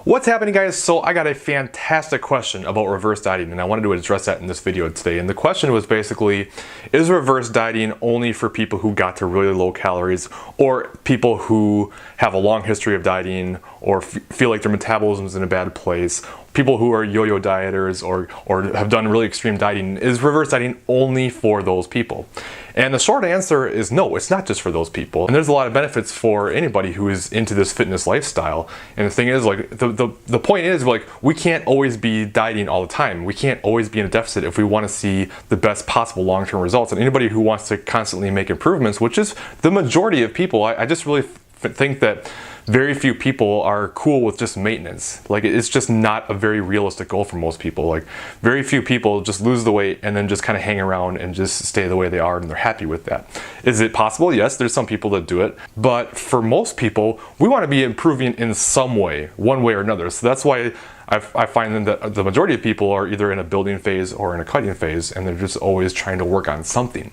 What's happening, guys? So I got a fantastic question about reverse dieting, and I wanted to address that in this video today. And the question was basically, is reverse dieting only for people who got to really low calories, or people who have a long history of dieting, or feel like their metabolism is in a bad place, people who are yo-yo dieters, or have done really extreme dieting? Is reverse dieting only for those people? And the short answer is no, it's not just for those people. And there's a lot of benefits for anybody who is into this fitness lifestyle. And the thing is, like, the point is, like, we can't always be dieting all the time. We can't always be in a deficit if we want to see the best possible long-term results. And anybody who wants to constantly make improvements, which is the majority of people, I just really think that very few people are cool with just maintenance. Like, it's just not a very realistic goal for most people. Like, very few people just lose the weight and then just kind of hang around and just stay the way they are and they're happy with that. Is it possible? Yes, there's some people that do it. But for most people, we want to be improving in some way, one way or another. So that's why I find that the majority of people are either in a building phase or in a cutting phase, and they're just always trying to work on something.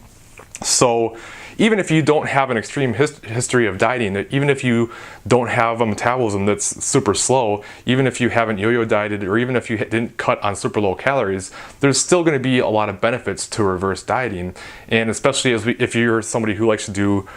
So even if you don't have an extreme history of dieting, even if you don't have a metabolism that's super slow, even if you haven't yo-yo dieted, or even if you didn't cut on super low calories, there's still going to be a lot of benefits to reverse dieting. And especially if you're somebody who likes to do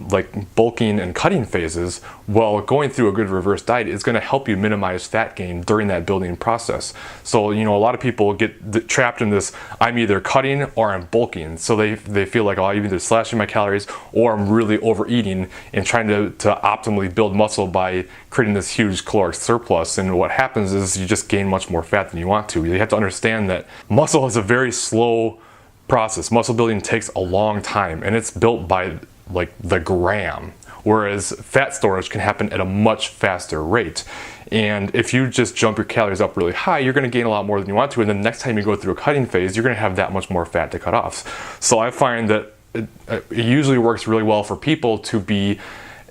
like bulking and cutting phases, well, going through a good reverse diet is going to help you minimize fat gain during that building process. So, you know, a lot of people get trapped in this, I'm either cutting or I'm bulking. So they feel like, oh, I'm either slashing my calories or I'm really overeating and trying to optimally build muscle by creating this huge caloric surplus. And what happens is you just gain much more fat than you want to. You have to understand that muscle is a very slow process. Muscle building takes a long time, and it's built by like the gram, whereas fat storage can happen at a much faster rate. And if you just jump your calories up really high, you're going to gain a lot more than you want to, and then next time you go through a cutting phase, you're going to have that much more fat to cut off. So I find that it usually works really well for people to be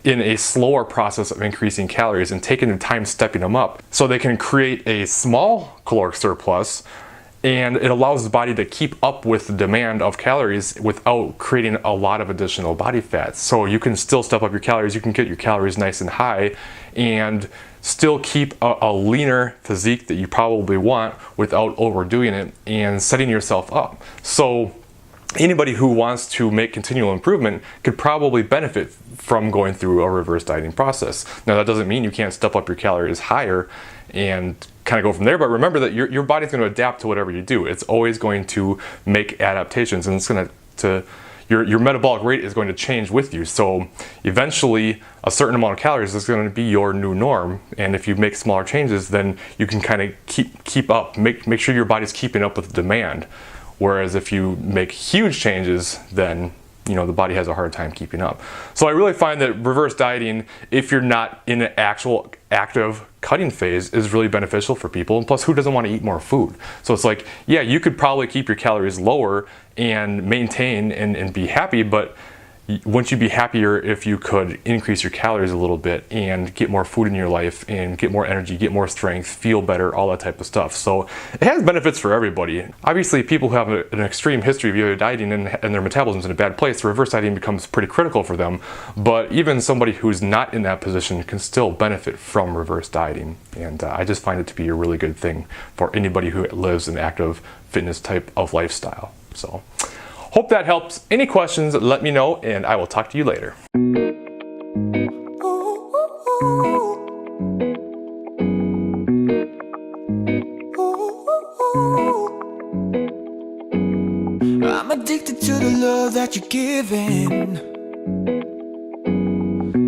in a slower process of increasing calories and taking the time stepping them up, so they can create a small caloric surplus, and it allows the body to keep up with the demand of calories without creating a lot of additional body fat. So you can still step up your calories, you can get your calories nice and high, and still keep a leaner physique that you probably want without overdoing it and setting yourself up. So anybody who wants to make continual improvement could probably benefit from going through a reverse dieting process. Now, that doesn't mean you can't step up your calories higher and kind of go from there, but remember that your body's going to adapt to whatever you do. It's always going to make adaptations, and it's going to your metabolic rate is going to change with you. So eventually a certain amount of calories is going to be your new norm, and if you make smaller changes, then you can kind of keep up, make sure your body's keeping up with the demand. Whereas if you make huge changes, then, you know, the body has a hard time keeping up. So I really find that reverse dieting, if you're not in an actual active cutting phase, is really beneficial for people. And plus, who doesn't want to eat more food? So it's like, yeah, you could probably keep your calories lower and maintain and be happy, but wouldn't you be happier if you could increase your calories a little bit and get more food in your life and get more energy, get more strength, feel better, all that type of stuff? So it has benefits for everybody. Obviously, people who have an extreme history of yo-yo dieting and their metabolism's in a bad place, reverse dieting becomes pretty critical for them. But even somebody who's not in that position can still benefit from reverse dieting. And I just find it to be a really good thing for anybody who lives an active fitness type of lifestyle. So hope that helps. Any questions, let me know, and I will talk to you later. I'm addicted to the love that you're giving.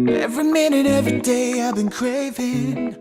Every minute, every day I've been craving.